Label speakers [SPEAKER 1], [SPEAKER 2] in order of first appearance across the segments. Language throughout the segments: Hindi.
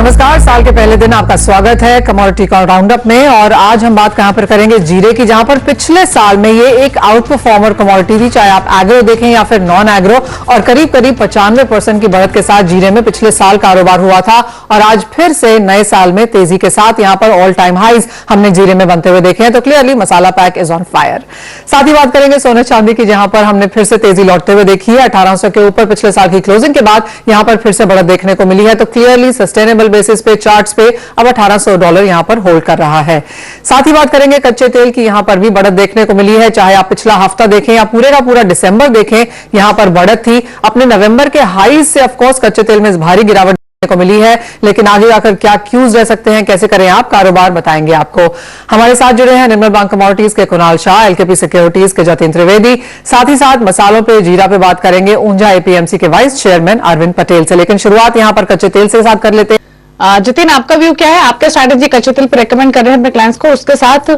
[SPEAKER 1] नमस्कार, साल के पहले दिन आपका स्वागत है कमोडिटी राउंडअप में। और आज हम बात कहां पर करेंगे? जीरे की, जहां पर पिछले साल में ये एक आउट परफॉर्मर कमोडिटी थी, चाहे आप एग्रो देखें या फिर नॉन एग्रो। और करीब करीब 95% की बढ़त के साथ जीरे में पिछले साल कारोबार हुआ था। और आज फिर से नए साल में तेजी के साथ यहां पर ऑल टाइम हाइज हमने जीरे में बनते हुए देखे हैं। तो clearly masala pack is on fire. साथ ही बात करेंगे सोने चांदी की, जहां पर हमने फिर से तेजी लौटते हुए देखी है। 1800 के ऊपर पिछले साल की क्लोजिंग के बाद यहां पर फिर से बढ़त देखने को मिली है। तो क्लियरली सस्टेनेबल बेसिस पे, चार्ट्स पे अब $1800 यहां पर होल्ड कर रहा है। साथ ही बात करेंगे कच्चे तेल की, यहां पर भी बढ़त देखने को मिली है। चाहे आप पिछला हफ्ता देखें या पूरे का पूरा दिसंबर देखें, यहां पर बढ़त थी। अपने नवंबर के हाई से ऑफकोर्स कच्चे तेल में भारी गिरावट को मिली है, लेकिन आगे जाकर क्या क्यूज रह सकते हैं, कैसे करें आप कारोबार, बताएंगे आपको। हमारे साथ जुड़े हैं निर्मल बैंक कमोडिटीज के कुणाल शाह, एलकेपी सिक्योरिटीज के जतिन त्रिवेदी, साथ ही साथ मसालों पे, जीरा पे बात करेंगे ऊंझा एपीएमसी के वाइस चेयरमैन अरविंद पटेल से। लेकिन शुरुआत यहां पर कच्चे तेल से साथ कर लेते हैं।
[SPEAKER 2] जतिन, आपका व्यू क्या है? आपके स्ट्रैटेजी कच्चे तेल पर रेकमेंड कर रहे हैं अपने क्लाइंट्स को, उसके साथ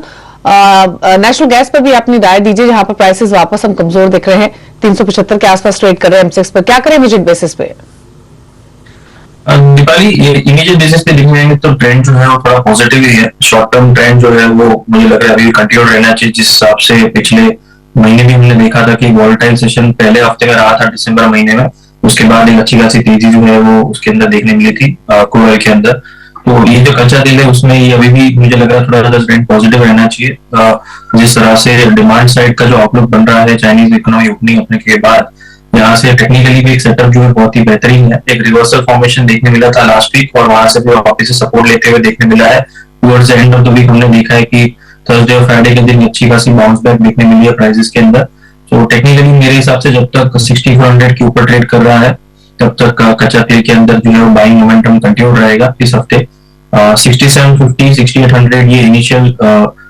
[SPEAKER 2] नेचुरल गैस पर भी अपनी राय दीजिए, जहां पर प्राइसेस वापस हम कमजोर दिख रहे हैं, 375 के आसपास ट्रेड कर रहे हैं एमसीएक्स पर। क्या करें इमीडिएट बेसिस पे?
[SPEAKER 3] दीपाली, ये इमीडिएट बेसिस पे देखने जाएंगे तो ट्रेंड जो है वो थोड़ा पॉजिटिव ही है। शॉर्ट टर्म ट्रेंड जो है वो मुझे लग रहा है अभी कंटिन्यू रहना चाहिए। जिस हिसाब से पिछले महीने भी हमने देखा था कि वॉलेटाइल सेशन पहले हफ्ते में रहा था दिसंबर महीने में, उसके बाद एक अच्छी खासी तेजी जो है वो उसके अंदर देखने मिली थी क्रूड ऑयल के अंदर। तो ये जो कच्चा तेल है उसमें ये अभी भी मुझे लग रहा है थोड़ा सा ट्रेंड पॉजिटिव रहना चाहिए। जिस तरह से डिमांड साइड का जो आउटलुक बन रहा है चाइनीज इकोनॉमी ओपनिंग अपने के बाद, यहाँ से टेक्निकली भी एक सेटअप जो है बहुत ही बेहतरीन है। एक रिवर्सल फॉर्मेशन देखने मिला था लास्ट वीक और वहां से भी वापस से सपोर्ट लेते हुए देखने मिला है। Towards the end of the week हमने देखा है कि थर्सडे और फ्राइडे के दिन अच्छी खासी बाउंस बैक देखने मिली है प्राइसेस के अंदर। तो टेक्निकली मेरे हिसाब से जब तक 6400 के ऊपर ट्रेड कर रहा है तब तक कच्चा तेल के अंदर जो है वो बाइंग मोमेंटम कंटिन्यू रहेगा इस हफ्ते। 6750, 6800 ये इनिशियल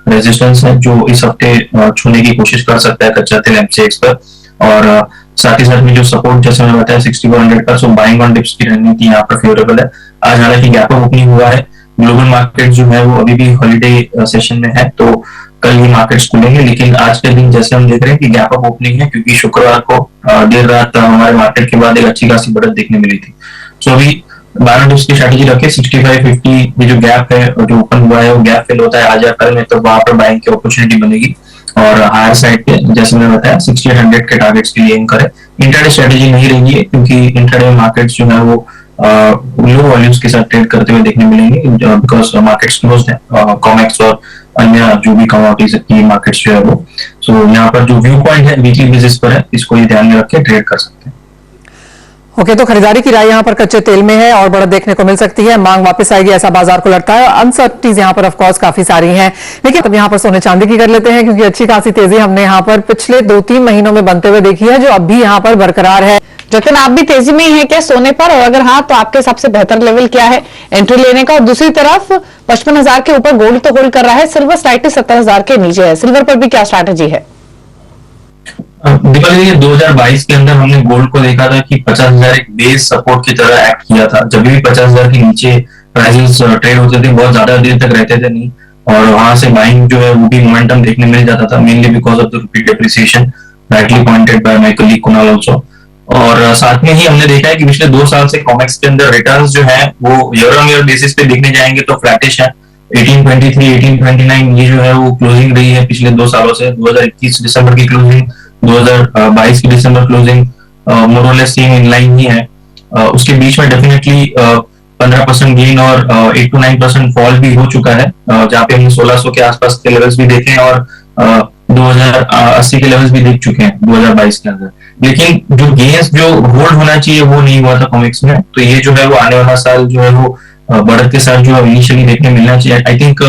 [SPEAKER 3] रेजिस्टेंस है जो इस हफ्ते छूने की कोशिश कर सकता है कच्चा तेल एमसीएक्स पर। और साथ ही साथ में जो सपोर्ट जैसे मैंने बताया 6400 का, सो बाइंग ऑन डिप्स की रणनीति यहाँ पर फेवरेबल है। आज हालांकि गैप अप ओपनिंग हुआ है, ग्लोबल मार्केट जो है वो अभी भी हॉलीडे सेशन में है, तो कल ही मार्केट्स खुलेंगे। लेकिन आज के दिन जैसे हम देख रहे हैं कि गैप अप ओपनिंग है, क्योंकि शुक्रवार को देर रात हमारे मार्केट के बाद एक अच्छी खासी बढ़त देखने मिली थी। सो अभी 12 डिप्स की स्ट्रेटेजी रखे। 6550 ये जो गैप है जो ओपन हुआ है वो गैप फिल होता है आज या कल में, तो वहां पर बाइंग की अपॉर्चुनिटी बनेगी। और हायर साइड पे जैसे मैंने बताया 6800 के टारगेट्स के लिए एम करें। इंट्राडे स्ट्रेटेजी नहीं रहेगी क्योंकि इंट्राडे मार्केट्स जो है वो लो वॉल्यूम्स के साथ ट्रेड करते हुए देखने मिलेंगे बिकॉज मार्केट्स क्लोज्ड है। कॉमेक्स और अन्य जो भी कमोडिटीज की मार्केट्स जो है वो, सो यहाँ पर जो व्यू पॉइंट है वीकली बेसिस पर है, इसको ये ध्यान में रख के ट्रेड कर सकते हैं।
[SPEAKER 1] ओके, तो खरीदारी की राय यहां पर कच्चे तेल में है और बढ़त देखने को मिल सकती है। मांग वापस आएगी ऐसा बाजार को लगता है। अनसर्टिनीज यहां पर ऑफ कोर्स काफी सारी हैं, लेकिन अब यहां पर सोने चांदी की कर लेते हैं, क्योंकि अच्छी खासी तेजी हमने यहां पर पिछले 2-3 महीनों में बनते हुए देखी है, जो अब भी यहां पर बरकरार है।
[SPEAKER 2] जतिन, आप भी तेजी में ही है क्या सोने पर? और अगर हाँ, तो आपके सबसे बेहतर लेवल क्या है एंट्री लेने का? और दूसरी तरफ 55,000 के ऊपर गोल्ड तो होल्ड कर रहा है, सिल्वर स्लाइटली 70,000 के नीचे है। सिल्वर पर भी क्या स्ट्रैटेजी है?
[SPEAKER 3] दीपावली 2022 के अंदर हमने गोल्ड को देखा था कि 50,000 एक बेस सपोर्ट की तरह एक्ट किया था। जब भी 50,000 के नीचे प्राइसेस ट्रेड होते थे बहुत ज्यादा देर तक रहते थे नहीं, और वहां से बाइंग जो है वो भी मोमेंटम देखने मिल जाता था, mainly because of the rupee depreciation, rightly pointed bye my colleague Kunal also. और साथ में ही हमने देखा है कि पिछले 2 साल से कॉमेक्स के अंदर रिटर्न्स जो है वो ईयर ऑन ईयर बेसिस पे देखने जाएंगे तो फ्लैटिश है। 1823, 1829 ये जो है वो क्लोजिंग रही है पिछले 2 सालों से। 2021 दिसंबर की क्लोजिंग, 2022 की दिसंबर क्लोजिंग मोर और लेस सेम इनलाइन ही है। उसके बीच में डेफिनेटली 15% गेन और 8 to 9% फॉल भी हो चुका है, जहाँ पे हमने 1600 के आसपास के लेवल्स भी देखे हैं और 2080 के लेवल्स भी देख चुके हैं 2022 के अंदर। लेकिन जो गेन्स जो होल्ड होना चाहिए वो नहीं हुआ था कॉमिक्स में, तो ये जो है वो आने वाला साल जो है वो बढ़त के साथ जो इनिशियली देखने मिलना चाहिए। I think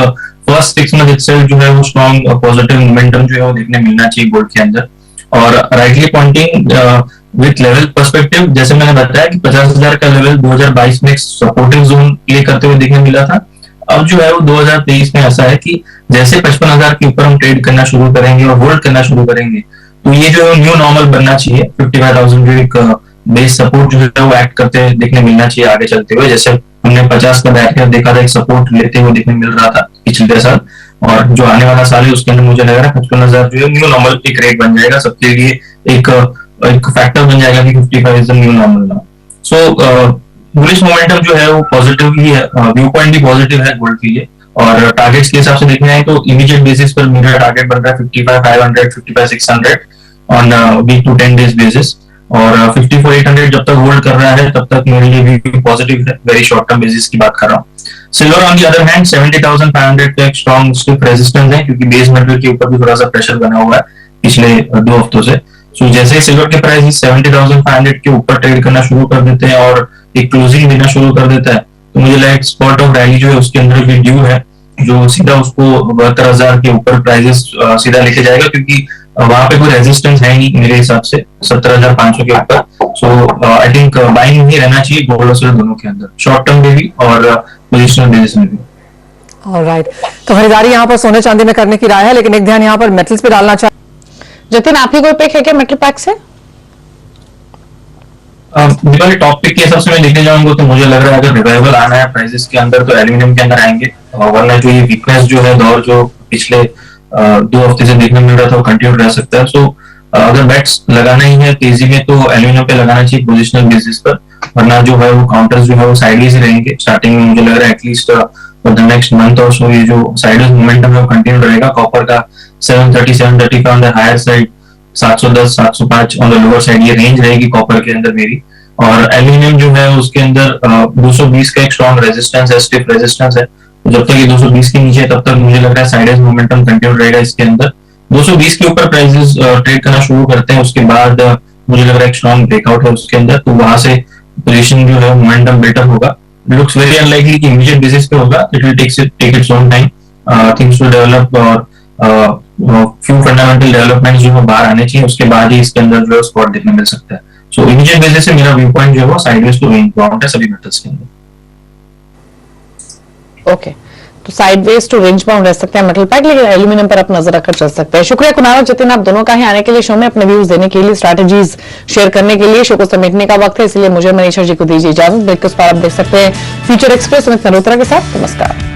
[SPEAKER 3] first 6 month itself जो है वो स्ट्रॉन्ग पॉजिटिव मोमेंटम जो है वो देखने मिलना चाहिए गोल्ड के अंदर। और rightly pointing with level perspective, जैसे मैंने बताया कि 50,000 का लेवल 2022 में सपोर्टिंग जोन प्ले करते हुए देखने मिला था। अब जो है वो 2023 में ऐसा है कि जैसे 55,000 के ऊपर हम ट्रेड करना शुरू करेंगे और होल्ड करना शुरू करेंगे, तो ये जो है न्यू नॉर्मल बनना चाहिए। 55,000 जो एक बेस सपोर्ट जो है वो एक्ट करते देखने मिलना चाहिए आगे चलते हुए। जैसे हमने 50 का बैक देखा था, एक सपोर्ट लेते हुए देखने मिल रहा था पिछले साल, और जो आने वाला साल है उसके अंदर मुझे लग रहा है 55,000 जो है न्यू नॉर्मल एक रेट बन जाएगा सबके लिए, एक फैक्टर बन जाएगा कि 55 is the new normal now. So bullish momentum जो है वो पॉजिटिव ही है, व्यू पॉइंट भी पॉजिटिव है गोल्ड के लिए। और टारगेट्स के हिसाब से देखना है तो इमीडिएट बेसिस पर मेरा टारगेट बन रहा है 55,500, 55,600 on week to 10 days basis. और 54,800 जब तक होल्ड कर रहा है तब तक मेरे लिए व्यू पॉजिटिव है, वेरी शॉर्ट टर्म बेसिस की बात कर रहा हूँ। Silver on the other hand 70,500 का एक स्ट्रॉन्ग स्टिफ रेजिस्टेंस है, क्योंकि बेस मेटल के ऊपर भी थोड़ा सा प्रेशर बना हुआ है पिछले 2 हफ्तों से। सो जैसे ही सिल्वर के प्राइस 70,500 के ऊपर ट्रेड करना शुरू कर देते हैं और एक क्लोजिंग देना शुरू कर देता है, तो मुझे लगता है स्पॉट ऑफ रैली जो है उसके अंदर भी ड्यू है, जो सीधा उसको 72,000 के ऊपर प्राइजेस सीधा लेके जाएगा, क्योंकि वहां पे कोई रेजिस्टेंस है नहीं मेरे हिसाब से 17,500 के ऊपर। सो आई थिंक बाइंग ही रहना चाहिए गोल्ड और सिल्वर दोनों के अंदर, शॉर्ट टर्म में भी और पोजिशनल बेसिस में भी।
[SPEAKER 1] ऑलराइट, तो खरीदारी यहाँ पर सोने चांदी में करने की राय है, लेकिन एक ध्यान यहाँ पर मेटल्स पे डालना चाहिए।
[SPEAKER 2] जतिन, आपकी कोई पिक है क्या मेटल पैक से?
[SPEAKER 3] दीपावली टॉप पिक के हिसाब से मैं देखने जाऊंगा तो मुझे लग रहा है अगर रिवाइवल आना है प्राइसेस के अंदर तो एल्यूमिनियम के अंदर आएंगे, वरना जो ये वीकनेस जो है दौर जो पिछले 2 हफ्ते से देखने मिल रहा था वो कंटिन्यू रह सकता है। सो अगर बेट्स लगाना ही है तेजी में तो एल्यूमिनियम पे लगाना चाहिए पोजिशनल बेसिस पर, वरना जो है वो काउंटर्स जो है वो साइडवेज ही रहेंगे स्टार्टिंग में। मुझे लग रहा है at least for the next month और सो ये जो साइडवेज मोमेंटम है वो कंटिन्यू रहेगा। कॉपर का 730, 735 on the higher side, 710, 705 on the lower side, ये रेंज रहेगी कॉपर के अंदर मेरी। और एल्यूमिनियम जो है उसके अंदर 220 का एक स्ट्रॉन्ग रेजिस्टेंस है, स्टिफ रेजिस्टेंस है। जब तक ये 220 के नीचे तब तक मुझे लग रहा है साइडवेज मोमेंटम कंटिन्यू रहेगा इसके अंदर। 220 के ऊपर प्राइसेस ट्रेड करना शुरू करते हैं, उसके बाद मुझे लग रहा है एक स्ट्रॉन्ग ब्रेकआउट है उसके अंदर, तो वहां से पोजीशन जो है मोमेंटम बेटर होगा। लुक्स वेरी अनलाइकली कि इमीडिएट बेसिस पे होगा, it will take its own time, things to develop और फ्यू फंडामेंटल डेवलपमेंट्स जो है बाहर आने चाहिए, उसके बाद ही इसके अंदर जो है स्पॉट देखने मिल सकता है। सो इमीडिएट बेसिस से मेरा व्यू पॉइंट जो है वो साइडवेज टू रेंज बाउंड है सभी मेटल्स के अंदर।
[SPEAKER 2] ओके, तो साइडवेज टू रेंज बाउंड रह सकते हैं मेटल पैक, लेकिन एल्यूमिनियम पर आप नजर रखकर चल सकते हैं। शुक्रिया कुणाल और जतिन, आप दोनों का ही आने के लिए, शो में अपने व्यूज देने के लिए, स्ट्रैटेजीज शेयर करने के लिए। शो को समेटने का वक्त है, इसलिए मुझे मनीषा जी को दीजिए इजाजत। ब्रेक के उस पार आप देख सकते हैं फ्यूचर एक्सप्रेस अमित मल्होत्रा के साथ। नमस्कार।